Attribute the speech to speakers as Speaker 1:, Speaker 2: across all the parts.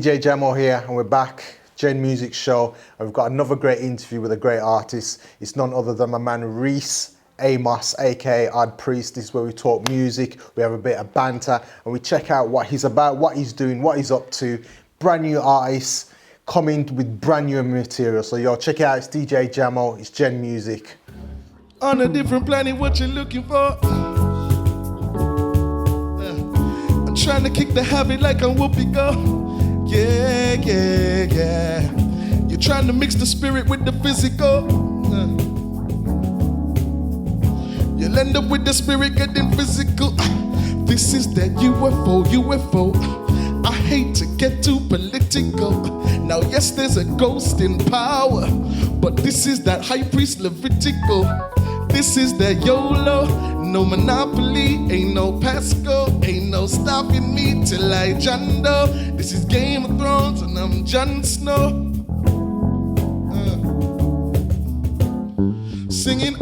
Speaker 1: DJ Jamo here, and we're back, GenMusic show, and we've got another great interview with a great artist. It's none other than my man Reisz Amos, aka Preist. This is where we talk music, we have a bit of banter, and we check out what he's about, what he's doing, what he's up to. Brand new artists coming with brand new material. So yo, check it out, it's DJ Jamo, it's GenMusic.
Speaker 2: On a different planet, what you looking for? I'm trying to kick the habit like a whoopee go. Yeah, yeah, yeah. You're trying to mix the spirit with the physical. You'll end up with the spirit getting physical. This is that UFO. I hate to get too political. Now, yes, there's a ghost in power, but this is that high priest Levitical. This is that YOLO, no monopoly, ain't no Pasco, ain't no stopping me till I Jando. This is Game of Thrones and I'm Jon Snow. Singing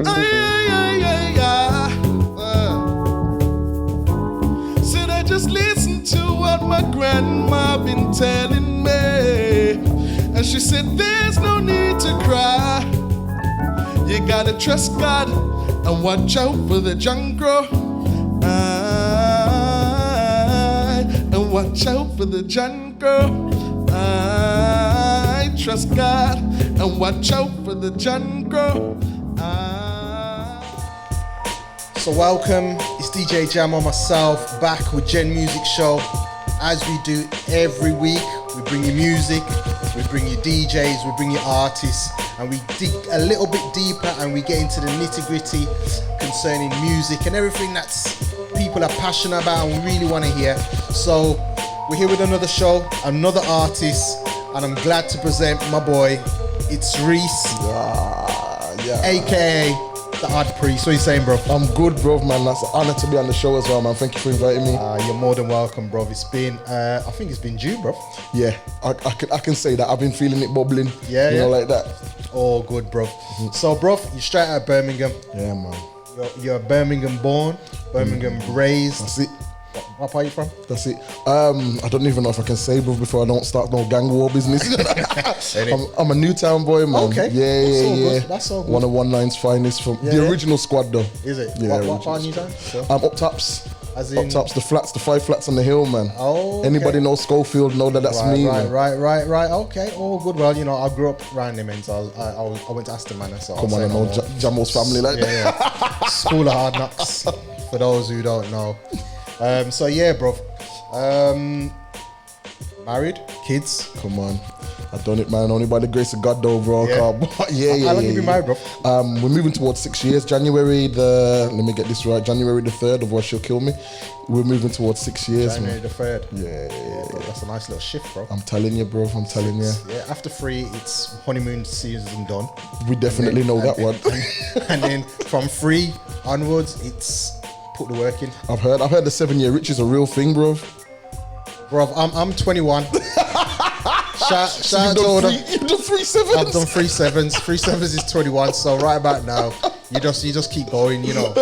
Speaker 2: Said I just listened to what my grandma been telling me, and she said there's no need to cry. You gotta trust God and watch out for the jungle. And watch out for the jungle. I trust God and watch out for the jungle.
Speaker 1: So welcome, it's DJ Jamo, myself, back with GenMusic show. As we do every week, we bring you music, we bring you DJs, we bring you artists, and we dig a little bit deeper and we get into the nitty-gritty concerning music and everything that's people are passionate about and we really want to hear. So we're here with another show, another artist, and I'm glad to present my boy. It's Reisz, aka the Odd Priest. What are you saying, bro?
Speaker 2: I'm good, bro, man. That's an honor to be on the show as well, man. Thank you for inviting me.
Speaker 1: You're more than welcome, bro. It's been, I think it's been due, bro.
Speaker 2: Yeah, I can say that. I've been feeling it bubbling.
Speaker 1: Yeah,
Speaker 2: you know, like that.
Speaker 1: All good, bro. So, bro, you're straight out of Birmingham.
Speaker 2: Yeah, man.
Speaker 1: You're Birmingham born, Birmingham raised.
Speaker 2: That's it.
Speaker 1: What part are you from?
Speaker 2: That's it. I don't even know if I can say, bro, before I don't start no gang war business. I'm a Newtown boy, man.
Speaker 1: Okay.
Speaker 2: Yeah.
Speaker 1: That's all good.
Speaker 2: One of 19's finest from the original squad, though.
Speaker 1: Is it?
Speaker 2: Yeah.
Speaker 1: What part of Newtown? Sure.
Speaker 2: I'm up tops.
Speaker 1: As in?
Speaker 2: Up tops, the flats, the 5 flats on the hill, man.
Speaker 1: Oh, okay.
Speaker 2: Anybody know Schofield know that that's me, man.
Speaker 1: Right. Okay, all good. Well, you know, I grew up around them, and so I went to Aston Manor. So
Speaker 2: come on, I know Jamo's family like that.
Speaker 1: Yeah. School of Hard Knocks, for those who don't know. So yeah, bro. Married, kids.
Speaker 2: Come on, I've done it, man. Only by the grace of God, though, bro.
Speaker 1: Yeah.
Speaker 2: How long
Speaker 1: you been married, bro?
Speaker 2: We're moving towards 6 years. January the 3rd, otherwise she'll kill me. We're moving towards 6 years,
Speaker 1: January
Speaker 2: man.
Speaker 1: the 3rd.
Speaker 2: Yeah.
Speaker 1: That's a nice little shift, bro.
Speaker 2: I'm telling you, bro. I'm telling you.
Speaker 1: Yeah, after 3, it's honeymoon season done.
Speaker 2: We definitely know that one.
Speaker 1: And then from 3 onwards, it's put the work in.
Speaker 2: I've heard the 7-year itch is a real thing, bro.
Speaker 1: Bro, I'm 21. Shout out to all them.
Speaker 2: You've done 3 sevens.
Speaker 1: I've done 3 sevens. 3 sevens is 21. So right about now, you just keep going. You know,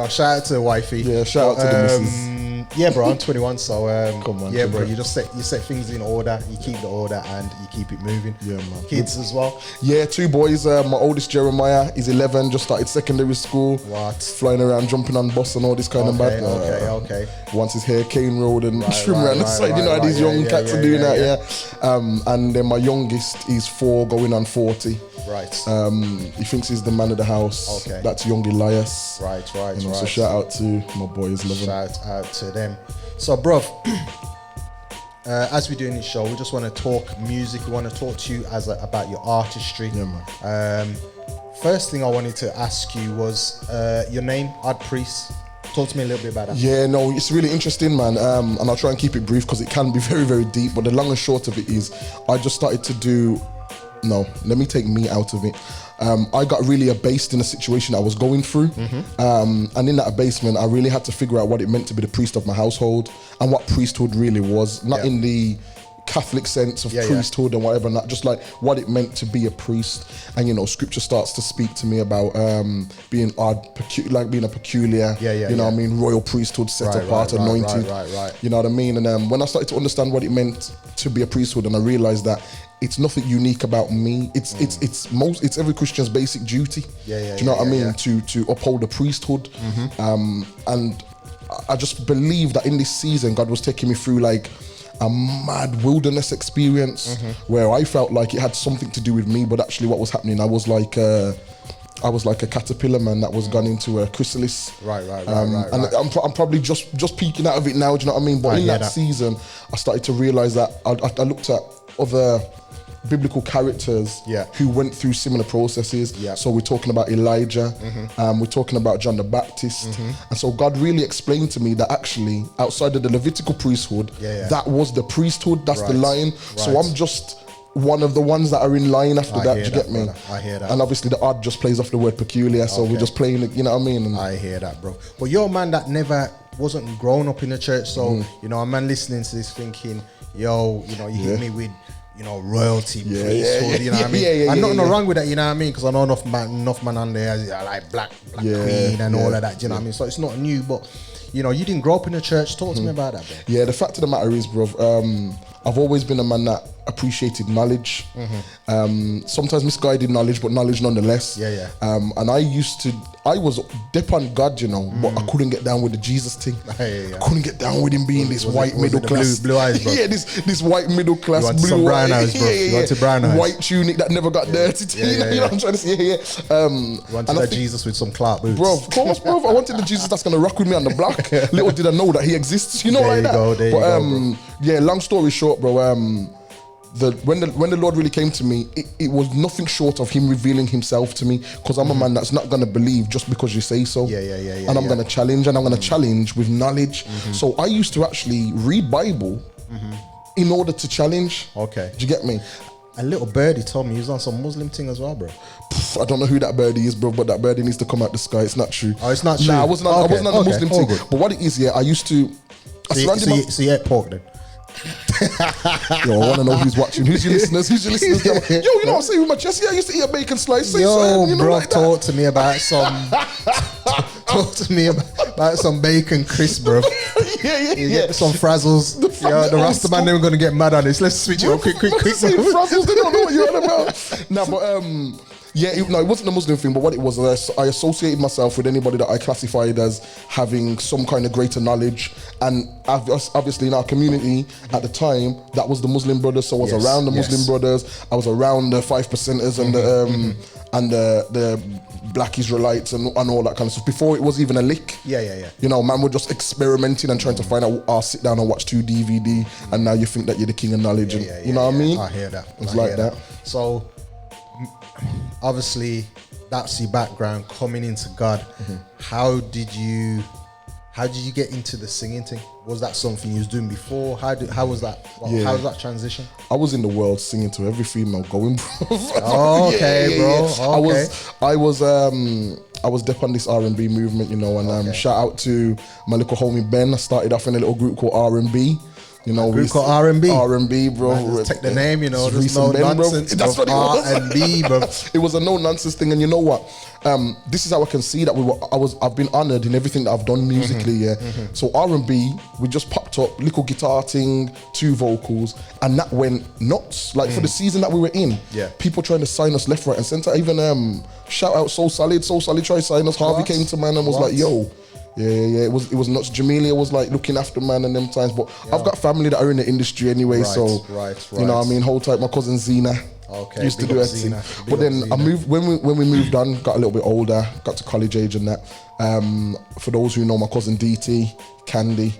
Speaker 1: shout out to the wifey.
Speaker 2: Yeah, shout out to the missus.
Speaker 1: Yeah, bro, I'm 21. So
Speaker 2: come on,
Speaker 1: yeah, bro, you set things in order. You keep the order and you keep it moving.
Speaker 2: Yeah, man.
Speaker 1: Kids as well.
Speaker 2: Yeah, 2 boys. My oldest Jeremiah is 11. Just started secondary school.
Speaker 1: What?
Speaker 2: Flying around, jumping on bus and all this kind of bad.
Speaker 1: Okay.
Speaker 2: Once his hair cane rolled and trim around the side. You know how these young cats are doing that. Yeah. And then my youngest is 4, going on 40.
Speaker 1: Right.
Speaker 2: He thinks he's the man of the house.
Speaker 1: Okay.
Speaker 2: That's young Elias.
Speaker 1: Right.
Speaker 2: So shout out to my boys, loving.
Speaker 1: Shout out to them. So, bruv, as we do in this show, we just want to talk music. We want to talk to you about your artistry.
Speaker 2: Yeah, man.
Speaker 1: First thing I wanted to ask you was your name, Odd Priest. Talk to me a little bit about that.
Speaker 2: Yeah, no, it's really interesting, man. And I'll try and keep it brief because it can be very, very deep. But the long and short of it is, I just started to do. No, let me take me out of it. I got really abased in a situation I was going through. And in that abasement, I really had to figure out what it meant to be the priest of my household and what priesthood really was. Not in the Catholic sense of priesthood and whatever, and that, just like what it meant to be a priest. And you know, scripture starts to speak to me about being odd, being a peculiar, you know what I mean, royal priesthood, set apart, anointed. You know what I mean? And when I started to understand what it meant to be a priesthood, and I realized that it's nothing unique about me. It's every Christian's basic duty. Do you know what I mean? To uphold the priesthood. And I just believe that in this season, God was taking me through like a mad wilderness experience where I felt like it had something to do with me, but actually what was happening, I was like a caterpillar, man, that was gone into a chrysalis. And I'm probably just peeking out of it now, do you know what I mean? But in that season, I started to realize that I looked at other biblical characters who went through similar processes. So we're talking about Elijah, we're talking about John the Baptist. And so God really explained to me that actually outside of the Levitical priesthood, that was the priesthood, that's the line. So I'm just one of the ones that are in line after that, do you get me?
Speaker 1: I hear that.
Speaker 2: And obviously the odd just plays off the word peculiar, so we're just playing it, you know what I mean? And
Speaker 1: I hear that, bro. But you're a man that never wasn't grown up in the church, so you know, a man listening to this thinking, yo, you know, you hit me with, you know, royalty, priesthood, you know what I mean? And nothing wrong with that, you know what I mean? Because I know enough man on there, like black queen and all of that, you know what I mean? So it's not new, but you know, you didn't grow up in the church. Talk to me about that, bro.
Speaker 2: Yeah, the fact of the matter is, bro, I've always been a man that appreciated knowledge, sometimes misguided knowledge, but knowledge nonetheless. And I was dip on God, you know, but I couldn't get down with the Jesus thing. I couldn't get down with him being this white middle class.
Speaker 1: Blue eyes, bro.
Speaker 2: this white middle class.
Speaker 1: You want
Speaker 2: blue
Speaker 1: some brown eyes, bro. You want some brown eyes.
Speaker 2: White tunic that never got dirty. You know what I'm trying to say?
Speaker 1: You wanted that Jesus with some clout boots.
Speaker 2: Bro, of course, bro. I wanted the Jesus that's gonna rock with me on the block. Little did I know that he exists. You know,
Speaker 1: there
Speaker 2: like
Speaker 1: you
Speaker 2: that.
Speaker 1: Go, there
Speaker 2: but
Speaker 1: you go,
Speaker 2: yeah, long story short, bro. When the Lord really came to me, it was nothing short of him revealing himself to me, because I'm a man that's not gonna believe just because you say so. And I'm gonna challenge, and I'm gonna challenge with knowledge. So I used to actually read Bible in order to challenge.
Speaker 1: Okay.
Speaker 2: Do you get me?
Speaker 1: A little birdie told me he was on some Muslim thing as well, bro.
Speaker 2: I don't know who that birdie is, bro, but that birdie needs to come out the sky. It's not true.
Speaker 1: Oh, it's not true?
Speaker 2: Nah, I wasn't on the Muslim thing. Good. But what it is, I used to...
Speaker 1: So you ate pork then?
Speaker 2: Yo, I want to know who's watching. Who's your listeners? Yo, you know what I'm saying with my chest? Yeah, I used to eat a bacon slice.
Speaker 1: Yo,
Speaker 2: you know,
Speaker 1: bro,
Speaker 2: like
Speaker 1: talk to me about some... talk to me about some bacon crisp, bro. You get some frazzles. The Rasta man, they're going to get mad on this. Let's switch it up quick.
Speaker 2: Frazzles, they don't know what you're on about. Nah, but... it wasn't a Muslim thing, but what it was, I associated myself with anybody that I classified as having some kind of greater knowledge. And obviously in our community at the time, that was the Muslim brothers. So I was around the Muslim brothers. I was around the 5%ers and the Black Israelites and all that kind of stuff. Before it was even a lick. You know, man, we're just experimenting and trying to find out, I'll sit down and watch 2 DVD, and now you think that you're the king of knowledge. You know what I mean?
Speaker 1: I hear that.
Speaker 2: It's like that.
Speaker 1: So... obviously that's your background coming into God. How did you get into the singing thing? Was that something you was doing before? How was that? How was that transition?
Speaker 2: I was in the world singing to every female going, bro.
Speaker 1: Okay.
Speaker 2: I was deep on this R&B movement, you know, and shout out to my little homie Ben. I started off in a little group called R&B. You know,
Speaker 1: we called R&B.
Speaker 2: R&B, bro.
Speaker 1: Man, take the name, you know. There's no
Speaker 2: Ben,
Speaker 1: nonsense.
Speaker 2: Bro. That's what it was.
Speaker 1: R&B, bro.
Speaker 2: It was a no nonsense thing, and you know what? This is how I can see that I've been honored in everything that I've done musically. So R&B, we just popped up, little guitar thing, 2 vocals, and that went nuts. Like for the season that we were in, people trying to sign us left, right, and center. Even shout out So Solid tried to sign us. Harvey came to man and was like, yo. Yeah. It was nuts. Jamelia was like looking after man and them times, but I've got family that are in the industry anyway,
Speaker 1: right.
Speaker 2: You know what I mean. Hold tight, my cousin Zena.
Speaker 1: Okay.
Speaker 2: Used to do it. But then I moved when we moved on, got a little bit older, got to college age and that. For those who know my cousin DT, Candy,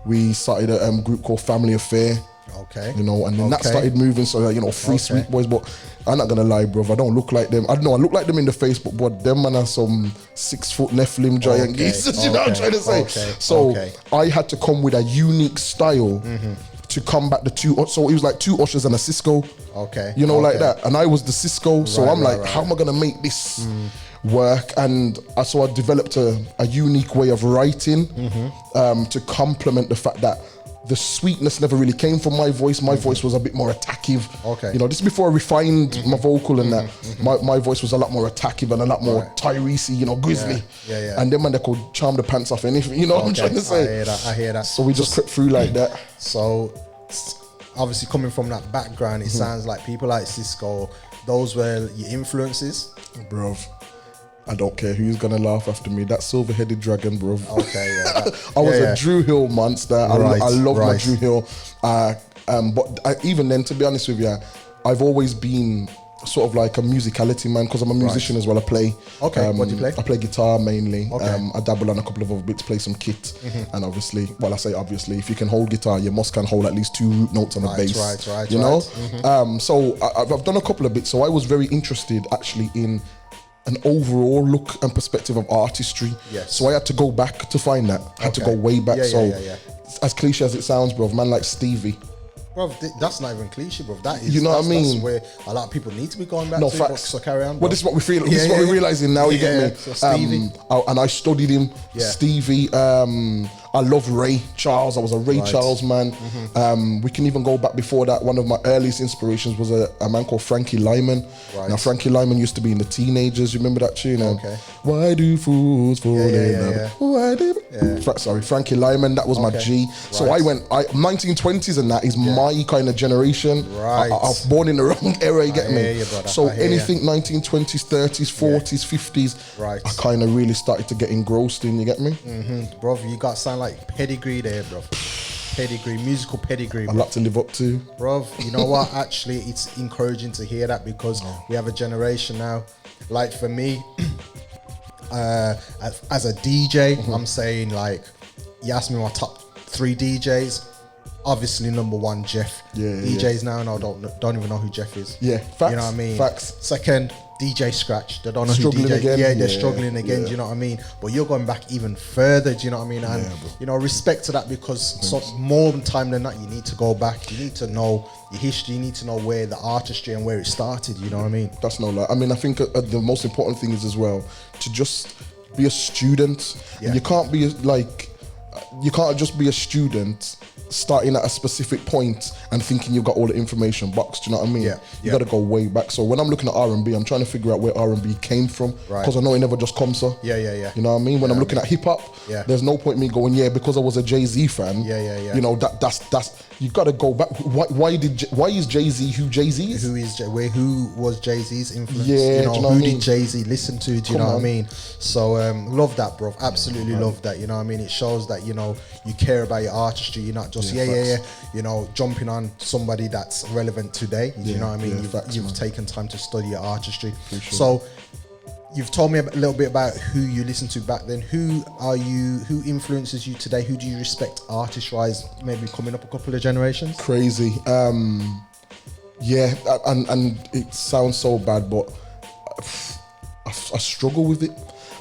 Speaker 2: we started a group called Family Affair.
Speaker 1: Okay.
Speaker 2: You know, and then that started moving. So you know, 3 sweet boys, but I'm not gonna lie, bro. I don't look like them. I know I look like them in the face, but them man are some 6-foot Nephilim giant geese. You know what I'm trying to say? So I had to come with a unique style to combat the 2. So it was like 2 ushers and a Cisco. You know, like that. And I was the Cisco. So I'm like, how am I gonna make this work? And so I developed a unique way of writing to complement the fact that the sweetness never really came from my voice. My voice was a bit more attackive.
Speaker 1: Okay.
Speaker 2: You know, this is before I refined my vocal and that. My voice was a lot more attackive and a lot more Tyrese, you know, grizzly.
Speaker 1: Yeah.
Speaker 2: And then when they could charm the pants off anything, you know what I'm trying to say?
Speaker 1: I hear that.
Speaker 2: So we just crept through like that.
Speaker 1: So obviously coming from that background, it sounds like people like Cisco, those were your influences.
Speaker 2: Bruv, I don't care who's gonna laugh after me. That silver-headed dragon, bruv.
Speaker 1: Okay, yeah.
Speaker 2: I was a Drew Hill monster. I love my
Speaker 1: right.
Speaker 2: Drew Hill. Even then, to be honest with you, I've always been sort of like a musicality man because I'm a musician as well. I play.
Speaker 1: Okay, what do you play?
Speaker 2: I play guitar mainly.
Speaker 1: Okay.
Speaker 2: I dabble on a couple of other bits, play some kit, and obviously, well, I say obviously, if you can hold guitar, you can hold at least 2 root notes on a bass.
Speaker 1: Right.
Speaker 2: You know. So I've done a couple of bits. So I was very interested actually in an overall look and perspective of artistry.
Speaker 1: Yes.
Speaker 2: So I had to go back to find that. I had to go way back.
Speaker 1: Yeah.
Speaker 2: As cliche as it sounds, bro, man like Stevie.
Speaker 1: Bro, that's not even cliche, bro. That is,
Speaker 2: you know what I mean?
Speaker 1: That's where a lot of people need to be going back
Speaker 2: No,
Speaker 1: to.
Speaker 2: facts.
Speaker 1: So carry on.
Speaker 2: Well, this is what we feel. This is what we're realizing now. You get me?
Speaker 1: So Stevie.
Speaker 2: And I studied him.
Speaker 1: Yeah.
Speaker 2: Stevie. I love Ray Charles. I was a Ray Charles man. We can even go back before that. One of my earliest inspirations was a man called Frankie Lyman.
Speaker 1: Right.
Speaker 2: Now Frankie Lyman used to be in the Teenagers. You remember that tune?
Speaker 1: Okay.
Speaker 2: Why do fools fall in love? Why do? Sorry, Frankie Lyman. That was my G. So I went. 1920s and that is my kind of generation.
Speaker 1: Right.
Speaker 2: I was born in the wrong era. You get me?
Speaker 1: hear you, brother.
Speaker 2: So
Speaker 1: I hear
Speaker 2: anything 1920s, 30s, 40s, 50s.
Speaker 1: Right.
Speaker 2: I kind of really started to get engrossed in. You get me?
Speaker 1: Bro, you got sound like pedigree there, bro. Pedigree, musical pedigree,
Speaker 2: A
Speaker 1: bro.
Speaker 2: lot to live up to.
Speaker 1: Bro, you know what? Actually, it's encouraging to hear that because we have a generation now. Like for me, as a DJ, I'm saying like, you asked me my top 3 DJs. Obviously, number 1, Jeff. DJs now and I don't even know who Jeff is.
Speaker 2: Yeah, facts.
Speaker 1: You know what I mean?
Speaker 2: Facts.
Speaker 1: Second, DJ Scratch. They don't know
Speaker 2: Struggling
Speaker 1: who DJ.
Speaker 2: again.
Speaker 1: Yeah, they're
Speaker 2: Yeah,
Speaker 1: struggling again.
Speaker 2: yeah.
Speaker 1: Do you know what I mean? But you're going back even further. Do you know what I mean? And you know, respect to that because more time than not, you need to go back. You need to know your history. You need to know where the artistry and where it started. You know what I mean?
Speaker 2: That's no lie. I mean, I think the most important thing is as well to just be a student.
Speaker 1: Yeah.
Speaker 2: You can't be like, you can't just be a student starting at a specific point and thinking you've got all the information boxed. Do you know what I mean? You got to go way back. So when I'm looking at R&B, I'm trying to figure out where R&B came from because I know it never just comes, sir.
Speaker 1: Yeah.
Speaker 2: You know what I mean? When I'm looking at hip hop, there's no point me going, because I was a Jay-Z fan. You know, that's you got to go back. Why is Jay-Z who Jay-Z is?
Speaker 1: Who was Jay-Z's influence?
Speaker 2: Yeah,
Speaker 1: you know,
Speaker 2: do you know
Speaker 1: who
Speaker 2: what I mean?
Speaker 1: did Jay-Z listen to? Do you know what I mean? So love that, bro. Absolutely love that. You know what I mean? It shows that, you know, you care about your artistry. You're not just you know, jumping on somebody that's relevant today. You know what I mean? You've taken time to study your artistry. So you've told me a little bit about who you listened to back then. Who influences you today? Who do you respect artist-wise, maybe coming up a couple of generations?
Speaker 2: Crazy. And it sounds so bad, but I struggle with it.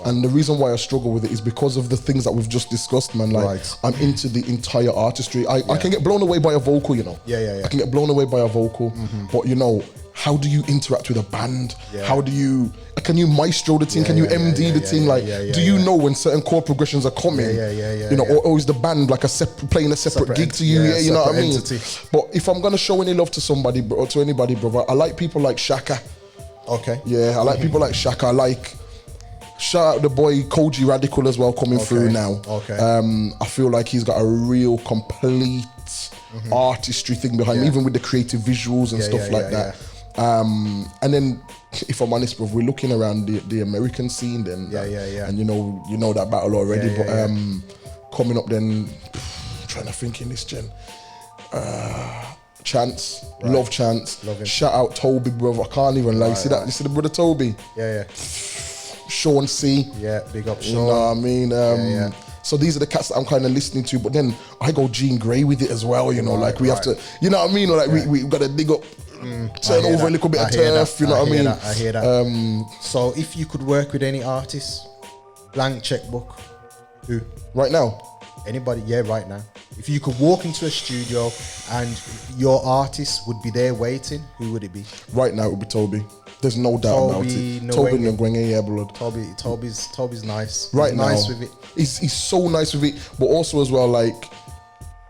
Speaker 2: And the reason why I struggle with it is because of the things that we've just discussed, man. Like, I'm into the entire artistry. I can get blown away by a vocal, you know. I can get blown away by a vocal. But, you know, how do you interact with a band? How do you... Can you maestro the thing? Can you MD the thing? Like, do you know when certain chord progressions are coming? You know, or is the band like playing a separate gig to you? You know what I mean?
Speaker 1: Entity.
Speaker 2: But if I'm gonna show any love to somebody, or to anybody, brother, I like people like Shaka.
Speaker 1: Okay.
Speaker 2: Yeah, I like people like Shaka. I like... Shout out the boy Koji Radical as well coming through now. I feel like he's got a real complete artistry thing behind him, even with the creative visuals and stuff like that. And then, if I'm honest, bro, we're looking around the American scene then. And you know that battle already. Coming up then, trying to think in this gen. Chance, love Chance. Love him. Shout out Toby, brother. I can't even lie. You see that? You see the brother Toby? Sean C.
Speaker 1: Big up Sean.
Speaker 2: You know what I mean? So these are the cats that I'm kind of listening to, but then I go Jean Grey with it as well, you know, like we have to, you know what I mean? Like we got to dig up, turn over a little bit of turf, you know what I mean?
Speaker 1: I hear that. So if you could work with any artist, blank checkbook, who?
Speaker 2: Right now?
Speaker 1: Anybody, right now. If you could walk into a studio and your artist would be there waiting, who would it be?
Speaker 2: Right now it would be Toby. There's no doubt about it. Toby Ngwenge, blood.
Speaker 1: Toby's nice.
Speaker 2: Right
Speaker 1: he's
Speaker 2: now,
Speaker 1: nice with it.
Speaker 2: He's so nice with it, but also as well, like,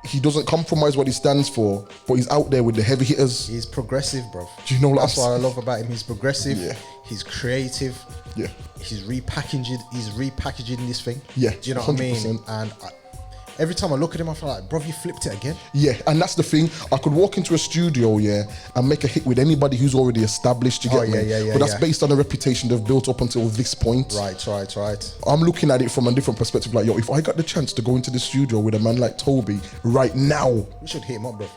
Speaker 2: he doesn't compromise what he stands for, but he's out there with the heavy hitters.
Speaker 1: He's progressive, bro.
Speaker 2: Do you know what
Speaker 1: That's what I love about him. He's progressive.
Speaker 2: Yeah.
Speaker 1: He's creative.
Speaker 2: Yeah.
Speaker 1: He's repackaging this thing.
Speaker 2: Yeah,
Speaker 1: Do you know what I
Speaker 2: 100%.
Speaker 1: mean? And every time I look at him, I feel like, bro, you flipped it again.
Speaker 2: Yeah, and that's the thing. I could walk into a studio, and make a hit with anybody who's already established. You get me?
Speaker 1: Yeah,
Speaker 2: but that's based on a reputation they've built up until this point.
Speaker 1: Right.
Speaker 2: I'm looking at it from a different perspective. Like, yo, if I got the chance to go into the studio with a man like Toby right now,
Speaker 1: We should hit him up, bro.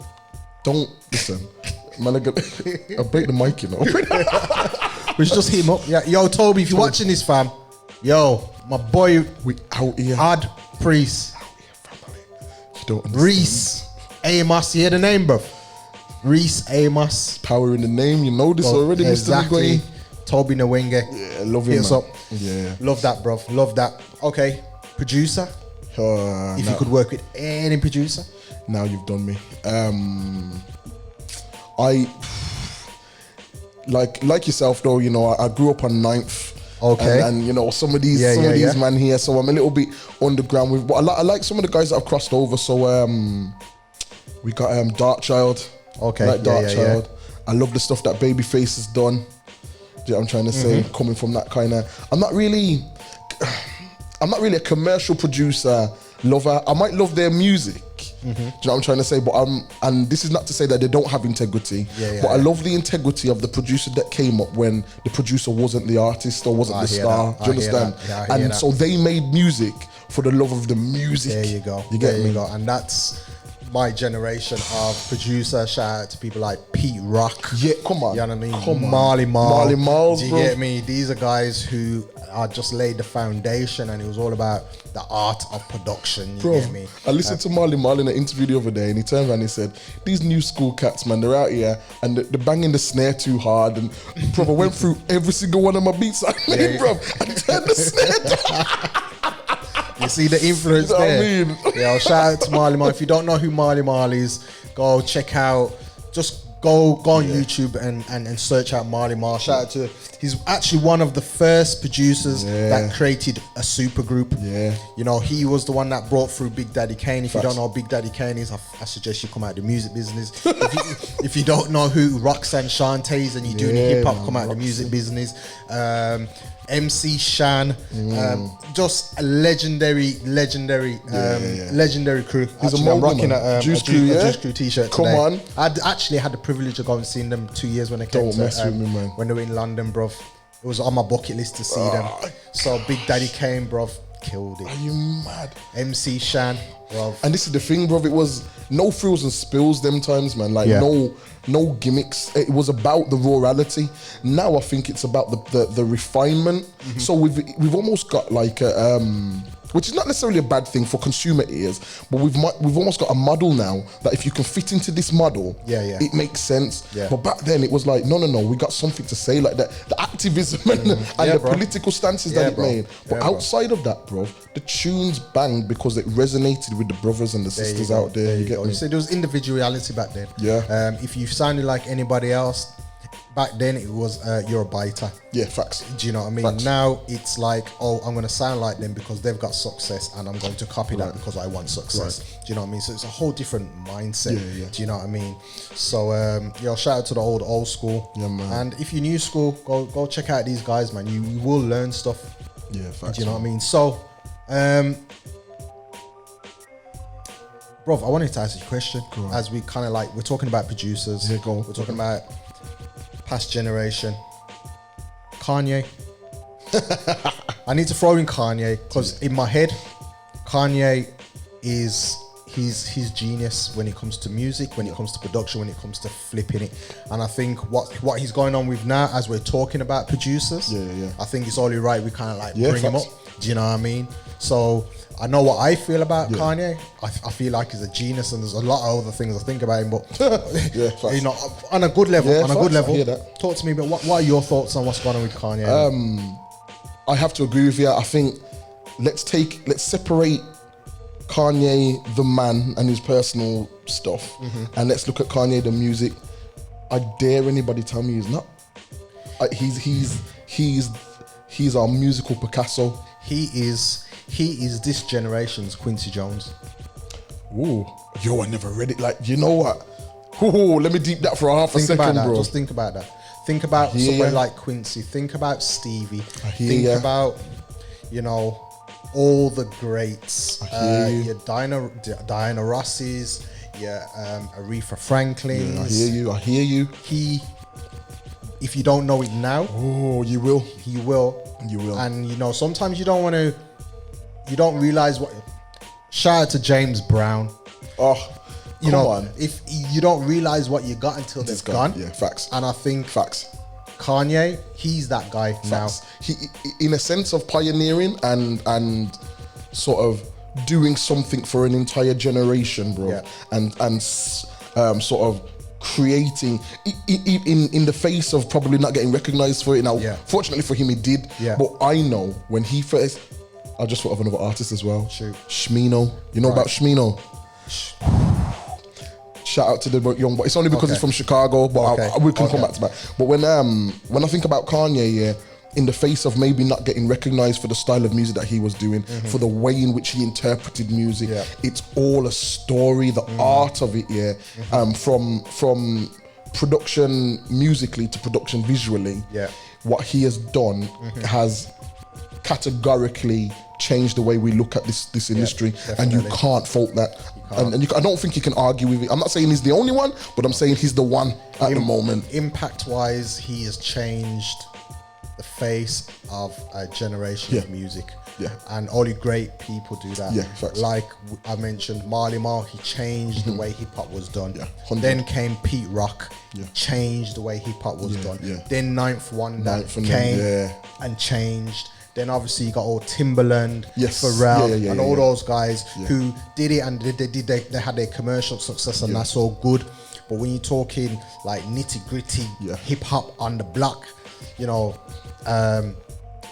Speaker 2: don't listen. Man, I break the mic, you know.
Speaker 1: We should just hit him up. Yeah, yo, Toby, if you're watching this, fam, yo, my boy,
Speaker 2: We out here.
Speaker 1: Ad Preist,
Speaker 2: You don't understand.
Speaker 1: Reisz Amos. You hear the name, bro? Reisz Amos.
Speaker 2: Power in the name. You know this already,
Speaker 1: Exactly.
Speaker 2: Mr. Nguyen.
Speaker 1: Toby Nwenge.
Speaker 2: Yeah, love him,
Speaker 1: Hit us
Speaker 2: man.
Speaker 1: up.
Speaker 2: Yeah.
Speaker 1: Love that, bro. Love that. Okay, producer. If you could work with any producer.
Speaker 2: Now you've done me. I like yourself though. You know, I grew up on 9th.
Speaker 1: Okay.
Speaker 2: And you know, some of these man here. So I'm a little bit underground with. But I like some of the guys that have crossed over. So we got Darkchild.
Speaker 1: Okay.
Speaker 2: I like Darkchild. I love the stuff that Babyface has done. Do you know what I'm trying to say? Coming from that kind of, I'm not really a commercial producer lover. I might love their music. Do you know what I'm trying to say? But and this is not to say that they don't have integrity. But I love the integrity of the producer that came up when the producer wasn't the artist or wasn't the star. Do you understand? And so they made music for the love of the music.
Speaker 1: There you go.
Speaker 2: You get me?
Speaker 1: You go. And that's my generation of producer. Shout out to people like Pete Rock.
Speaker 2: Yeah, come on.
Speaker 1: You know what I mean?
Speaker 2: Come on.
Speaker 1: Marley
Speaker 2: Marls,
Speaker 1: Do you
Speaker 2: bro.
Speaker 1: get me? These are guys who are just laid the foundation, and it was all about the art of production. You
Speaker 2: Bro,
Speaker 1: get me?
Speaker 2: I listened to Marley Marl in an interview the other day, and he turned around and he said, "These new school cats, man, they're out here and they're banging the snare too hard." And bro, I went through every single one of my beats I made, bro, and turned the snare down.
Speaker 1: You see the influence
Speaker 2: You know what I
Speaker 1: there.
Speaker 2: mean?
Speaker 1: Yeah, shout out to Marley Marl. If you don't know who Marley Marl is, go check out. Just go on YouTube and search out Marley Marl. Shout out to. He's actually one of the first producers that created a super group.
Speaker 2: Yeah.
Speaker 1: You know, he was the one that brought through Big Daddy Kane. If you don't know who Big Daddy Kane is, I suggest you come out of the music business. if you don't know who Roxanne Shante is and you're doing hip hop, come out of the music business. MC Shan, just a legendary crew.
Speaker 2: He's
Speaker 1: Actually,
Speaker 2: a
Speaker 1: I'm
Speaker 2: mogul,
Speaker 1: rocking
Speaker 2: man.
Speaker 1: a
Speaker 2: Juice Crew, yeah?
Speaker 1: Juice Crew t-shirt
Speaker 2: Come
Speaker 1: today.
Speaker 2: on.
Speaker 1: I'd actually had the privilege of going and seeing them 2 years when they came
Speaker 2: Don't
Speaker 1: to
Speaker 2: mess with me, man.
Speaker 1: when they were in London, bruv. It was on my bucket list to see them. So Big Daddy came, bruv, killed it.
Speaker 2: Are you mad?
Speaker 1: MC Shan, bruv.
Speaker 2: And this is the thing, bro. It was no frills and spills them times, man. Like no gimmicks. It was about the rurality. Now I think it's about the refinement. So we've almost got like a which is not necessarily a bad thing for consumer ears, but we've almost got a model now that if you can fit into this model, it makes sense. But back then it was like, no, we got something to say, like that, the activism and the political stances that it made. But outside of that, bro, the tunes banged because it resonated with the brothers and the sisters out there. You get me?
Speaker 1: So there was individuality back then.
Speaker 2: Yeah.
Speaker 1: If you sounded like anybody else, back then it was you're a biter.
Speaker 2: Yeah, facts.
Speaker 1: Do you know what I mean?
Speaker 2: Facts.
Speaker 1: Now it's like, oh, I'm going to sound like them because they've got success and I'm going to copy that because I want success. Do you know what I mean? So it's a whole different mindset. Do you know what I mean? So, shout out to the old school.
Speaker 2: Yeah, man.
Speaker 1: And if you're new school, go check out these guys, man. You will learn stuff.
Speaker 2: Yeah, facts.
Speaker 1: Do you know what I mean? So, bro, I wanted to ask you a question as we kind of like, we're talking about producers.
Speaker 2: Yeah, go on.
Speaker 1: We're talking about past generation. Kanye. I need to throw in Kanye because in my head, Kanye is he's genius when it comes to music, when it comes to production, when it comes to flipping it. And I think what he's going on with now, as we're talking about producers, I think it's only right we kind of like bring him up. Do you know what I mean? So I know what I feel about Kanye. I feel like he's a genius, and there's a lot of other things I think about him. But you know, on a good level,
Speaker 2: I hear that.
Speaker 1: Talk to me. But what are your thoughts on what's going on with Kanye?
Speaker 2: I have to agree with you. I think let's separate Kanye the man and his personal stuff, and let's look at Kanye the music. I dare anybody tell me he's not. He's our musical Picasso.
Speaker 1: He is this generation's Quincy Jones.
Speaker 2: Ooh, yo, I never read it. Like, you know what? Ooh, let me deep that for half a second, bro.
Speaker 1: Just think about that. Think about someone like Quincy. Think about Stevie. Think about, you know, all the greats. Your Diana Rosses, your Aretha Franklins.
Speaker 2: I hear you.
Speaker 1: If you don't know it now,
Speaker 2: you will.
Speaker 1: You will. And you know, sometimes you don't realize what. Shout out to James Brown. You know, if you don't realize what you got until they've gone.
Speaker 2: Yeah, facts.
Speaker 1: And I think Kanye, he's that guy now.
Speaker 2: He, in a sense of pioneering and sort of doing something for an entire generation, bro. Yeah. And sort of creating in the face of probably not getting recognized for it. Now, fortunately for him, he did. Yeah. But I know when he first, I just thought of another artist as well. Shoot. Shmino. You know about Shmino? Shout out to the young boy. It's only because he's from Chicago, but we can come back to that. But when I think about Kanye, in the face of maybe not getting recognized for the style of music that he was doing, for the way in which he interpreted music, it's all a story, the art of it, from production musically to production visually. What he has done has categorically changed the way we look at this industry, and you can't fault that. And I don't think you can argue with it. I'm not saying he's the only one, but I'm saying he's the one at the moment. Impact-wise,
Speaker 1: he has changed the face of a generation of music. And only great people do that. Like I mentioned, Marley Marl, he changed the way hip-hop was done. Then came Pete Rock, changed the way hip-hop was done. Then Ninth Wonder came and changed. Then obviously you got all Timbaland, Pharrell, and all those guys who did it, and they had their commercial success, and that's all good. But when you're talking like nitty gritty hip hop on the block, you know, and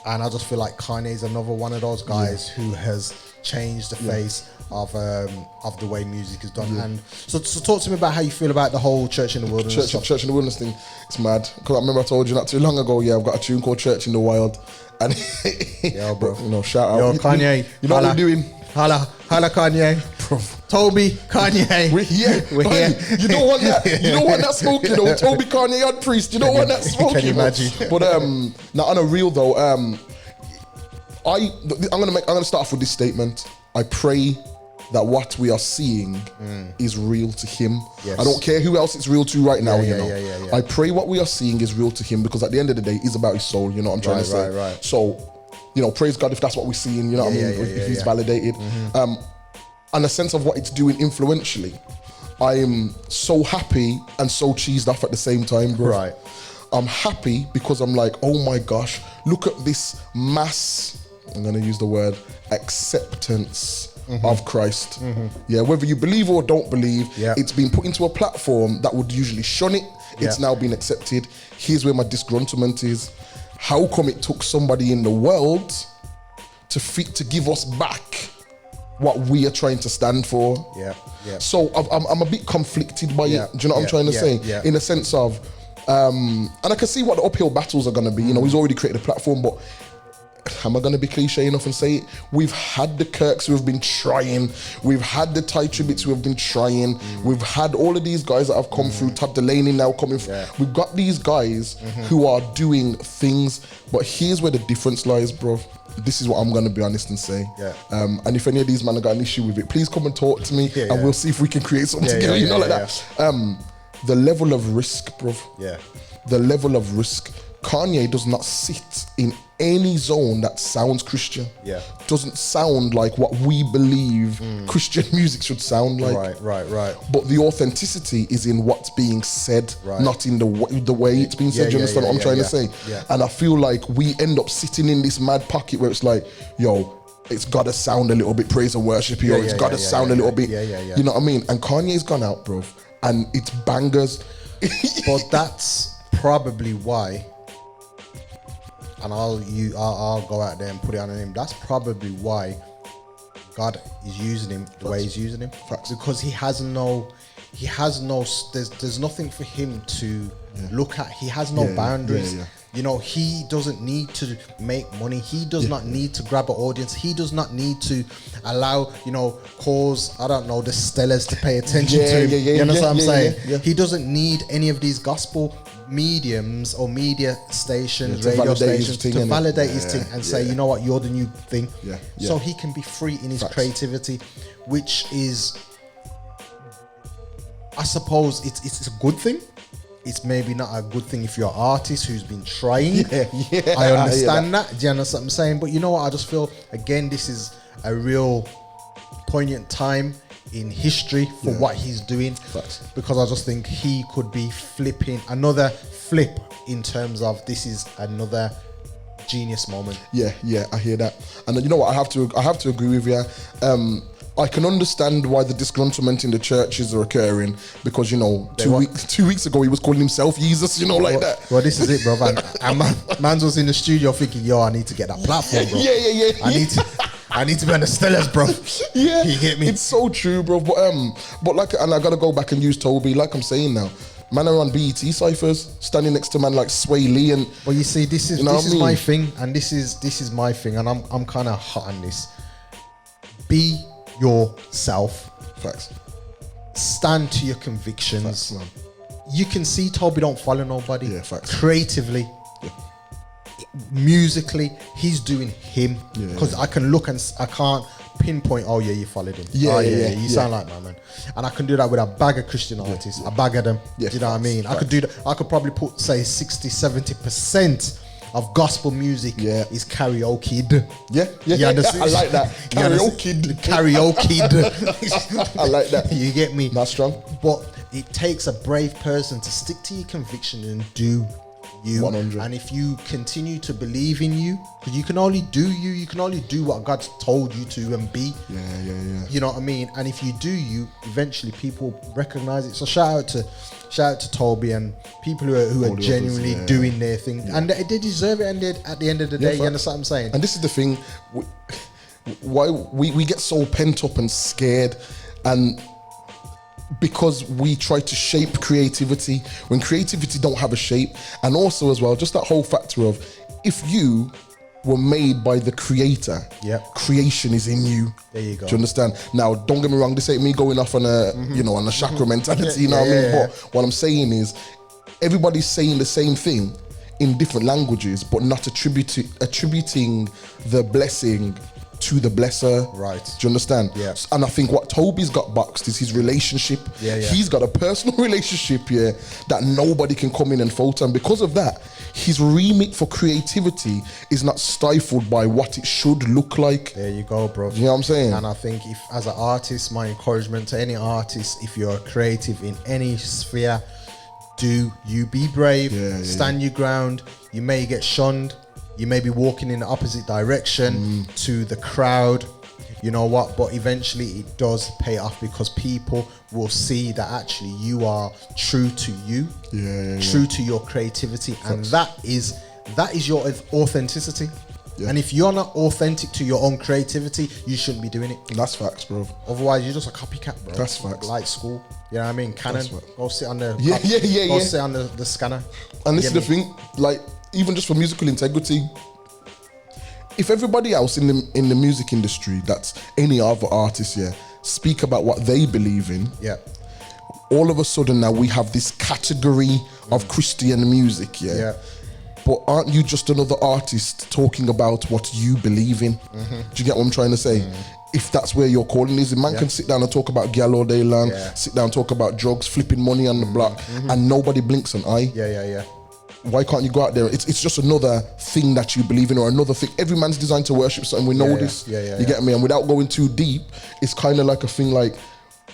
Speaker 1: I just feel like Kanye is another one of those guys who has changed the face of the way music is done. And so talk to me about how you feel about the whole Church in the Wilderness.
Speaker 2: Church in the Wilderness thing. It's mad, because I remember I told you not too long ago. I've got a tune called Church in the Wild. And
Speaker 1: bro,
Speaker 2: you know, shout out.
Speaker 1: Yo, Kanye,
Speaker 2: you know what we're doing?
Speaker 1: Holla Kanye. Bro. Toby, Kanye.
Speaker 2: We're here. You don't want that. You don't want that smoke, you know. Toby, Kanye, and Preist. You don't want that smoke.
Speaker 1: Can you imagine?
Speaker 2: But now on a real though, I'm gonna start off with this statement. I pray that what we are seeing is real to him. I don't care who else it's real to right now, you know. I pray what we are seeing is real to him, because at the end of the day, it's about his soul, you know what I'm trying to say. So, you know, praise God if that's what we're seeing, you know what I mean, if he's validated. And a sense of what it's doing influentially, I am so happy and so cheesed off at the same time, bro. I'm happy because I'm like, oh my gosh, look at this mass, I'm gonna use the word, acceptance of Christ. Whether you believe or don't believe, it's been put into a platform that would usually shun it. It's now been accepted. Here's where my disgruntlement is. How come it took somebody in the world to give us back what we are trying to stand for? So I'm a bit conflicted by it. Do you know what I'm trying to say? In a sense of, and I can see what the uphill battles are going to be. You know, he's already created a platform, but am I going to be cliche enough and say it? We've had the Kirks who have been trying. We've had the Ty Tributes who have been trying. We've had all of these guys that have come through. Todd Delaney now coming through. We've got these guys who are doing things. But here's where the difference lies, bro. This is what I'm going to be honest and say. And if any of these men have got an issue with it, please come and talk to me, and we'll see if we can create something together. You know, like that. The level of risk, bro. The level of risk. Kanye does not sit in any zone that sounds Christian. Doesn't sound like what we believe Christian music should sound like. Right. But the authenticity is in what's being said, not in the way it's being said. Do you understand what I'm trying to say? And I feel like we end up sitting in this mad pocket where it's like, yo, it's gotta sound a little bit praise and worship, or it's gotta sound a little bit, you know what I mean? And Kanye's gone out, bro, and it's bangers.
Speaker 1: But that's probably why, and I'll go out there and put it on him. That's probably why God is using him the way He's using him. Because there's nothing for him to look at. He has no boundaries. You know, he doesn't need to make money. He does not need to grab an audience. He does not need to allow, you know, cause, I don't know, the Stellas to pay attention to him. You understand what I'm saying?
Speaker 2: Yeah.
Speaker 1: He doesn't need any of these gospel mediums or media stations,
Speaker 2: to
Speaker 1: radio
Speaker 2: validate
Speaker 1: stations
Speaker 2: his
Speaker 1: to
Speaker 2: thing,
Speaker 1: validate his thing and say, you know what, you're the new thing.
Speaker 2: Yeah.
Speaker 1: So he can be free in his
Speaker 2: Facts.
Speaker 1: creativity, which is, I suppose it's a good thing. It's maybe not a good thing if you're an artist who's been trying. I understand that. Do you understand what I'm saying? But you know what? I just feel, again, this is a real poignant time in history for what he's doing.
Speaker 2: Facts.
Speaker 1: Because I just think he could be flipping another flip in terms of this is another genius moment.
Speaker 2: Yeah, I hear that. And you know what? I have to agree with you. I can understand why the disgruntlement in the churches are occurring because, you know, 2 weeks ago he was calling himself Jesus, you know, like that.
Speaker 1: Well, this is it, bro. And man was in the studio thinking, yo, I need to get that platform, bro.
Speaker 2: Yeah.
Speaker 1: I need to be on the Stellas, bro.
Speaker 2: Yeah,
Speaker 1: you get me?
Speaker 2: It's so true, bro. But like, and I gotta go back and use Toby. Like I'm saying now, man are on BET ciphers, standing next to man like Sway Lee, and
Speaker 1: well, you see, this is
Speaker 2: mean?
Speaker 1: my thing, and this is my thing, and I'm kind of hot on this. Be yourself.
Speaker 2: Facts.
Speaker 1: Stand to your convictions.
Speaker 2: Facts, man.
Speaker 1: You can see Toby don't follow nobody.
Speaker 2: Yeah, facts.
Speaker 1: Creatively, musically, he's doing him. Because I can look and I can't pinpoint. Oh yeah, you followed him. You sound like my man. And I can do that with a bag of Christian artists. A bag of them.
Speaker 2: Yeah,
Speaker 1: do you know what I mean?
Speaker 2: facts.
Speaker 1: I could do that. I could probably put say 60-70% of gospel music is karaoke.
Speaker 2: Yeah.
Speaker 1: You understand?
Speaker 2: I like that.
Speaker 1: Karaoke.
Speaker 2: I like that.
Speaker 1: You get me?
Speaker 2: That's strong.
Speaker 1: But it takes a brave person to stick to your conviction and do you.
Speaker 2: 100.
Speaker 1: And if you continue to believe in you, because you can only do you can only do what God's told you to and be.
Speaker 2: Yeah.
Speaker 1: You know what I mean? And if you do you, eventually people recognize it. So shout out to Toby and people who are genuinely doing their thing. And they deserve it, and at the end of the day, you understand what I'm saying?
Speaker 2: And this is the thing, why we get so pent up and scared, and because we try to shape creativity when creativity don't have a shape. And also as well, just that whole factor of, if you were made by the creator, creation is in you.
Speaker 1: There you go.
Speaker 2: Do you understand? Now, don't get me wrong, this ain't me going off on a you know, on a chakra mentality, you know what I mean? But what I'm saying is, everybody's saying the same thing in different languages, but not attributing the blessing to the blesser.
Speaker 1: Right.
Speaker 2: Do you understand?
Speaker 1: Yeah.
Speaker 2: And I think what Toby's got boxed is his relationship.
Speaker 1: Yeah.
Speaker 2: He's got a personal relationship that nobody can come in and falter. And because of that, his remit for creativity is not stifled by what it should look like.
Speaker 1: There you go, bro.
Speaker 2: You know what I'm saying?
Speaker 1: And I think if, as an artist, my encouragement to any artist, if you're creative in any sphere, do you be brave, stand your ground. You may get shunned. You may be walking in the opposite direction to the crowd, you know what, but eventually it does pay off, because people will see that actually you are true to you, true to your creativity. And that is your authenticity. And if you're not authentic to your own creativity, you shouldn't be doing it.
Speaker 2: That's facts, bro.
Speaker 1: Otherwise, you're just a copycat, bro.
Speaker 2: That's facts.
Speaker 1: Like school, you know what I mean? Canon, go sit on the go sit on the scanner.
Speaker 2: And this is the thing, like, even just for musical integrity, if everybody else in the music industry, that's any other artist, speak about what they believe in, all of a sudden now we have this category of Christian music, but aren't you just another artist talking about what you believe in? Do you get what I'm trying to say? If that's where your calling is, a man can sit down and talk about gal all day long, sit down and talk about drugs, flipping money on the block, and nobody blinks an eye. Why can't you go out there? It's just another thing that you believe in, or another thing. Every man's designed to worship something. We know this. You get me? And without going too deep, it's kind of like a thing like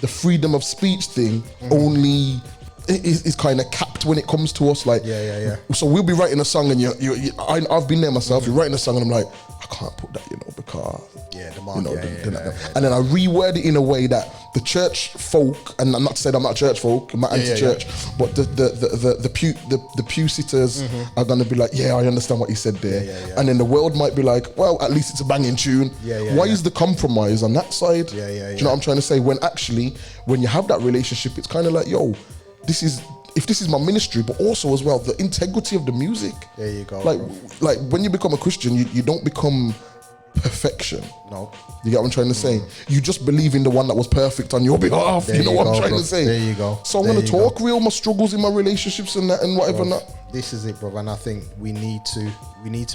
Speaker 2: the freedom of speech thing only is kind of capped when it comes to us. Like, so we'll be writing a song, and I've been there myself. You're writing a song, and I'm like, I can't put that, because and then I reword it in a way that the church folk, and I'm not saying I'm not church folk, I'm not anti-church, but the pew sitters are gonna be like, I understand what you said there, and then the world might be like, well, at least it's a banging tune. Why is the compromise on that side? Do you know what I'm trying to say? When actually, when you have that relationship, it's kind of like, yo, this is if this is my ministry, but also as well the integrity of the music.
Speaker 1: There you go.
Speaker 2: Like when you become a Christian, you don't become perfection.
Speaker 1: No.
Speaker 2: You get what I'm trying to say? You just believe in the one that was perfect on your behalf.
Speaker 1: There
Speaker 2: you know what I'm trying
Speaker 1: bro.
Speaker 2: to say?
Speaker 1: There you go.
Speaker 2: So I'm going to talk real my struggles in my relationships and that and whatever.
Speaker 1: Bro, this is it, bro. And I think we need to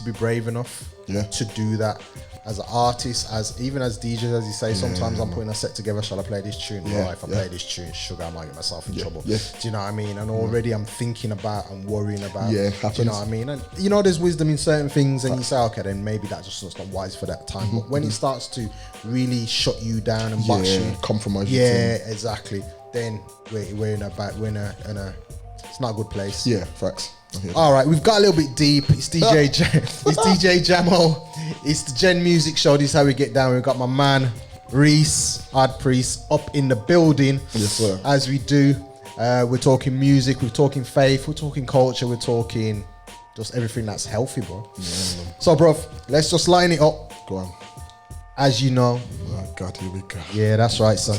Speaker 1: be brave enough to do that. As an artist, even as DJs, as you say, sometimes I'm putting a set together. Shall I play this tune? Right, if I play this tune, sugar, I might get myself in trouble. Do you know what I mean? And already I'm thinking about and worrying about. Do you know what I mean? And you know, there's wisdom in certain things, and you say, okay, then maybe that's just not wise for that time. But when it starts to really shut you down and box you,
Speaker 2: compromise.
Speaker 1: Exactly. Then we're in a it's not a good place.
Speaker 2: Yeah, facts.
Speaker 1: All right, we've got a little bit deep. It's DJ Jamo. It's the GenMusic show. This is how we get down. We've got my man Reisz Amos up in the building.
Speaker 2: Yes, sir.
Speaker 1: As we do, we're talking music, we're talking faith, we're talking culture, we're talking just everything that's healthy, bro. So, bro, let's just line it up.
Speaker 2: Go on.
Speaker 1: As you know.
Speaker 2: Oh God, here we go.
Speaker 1: Yeah, that's right, son.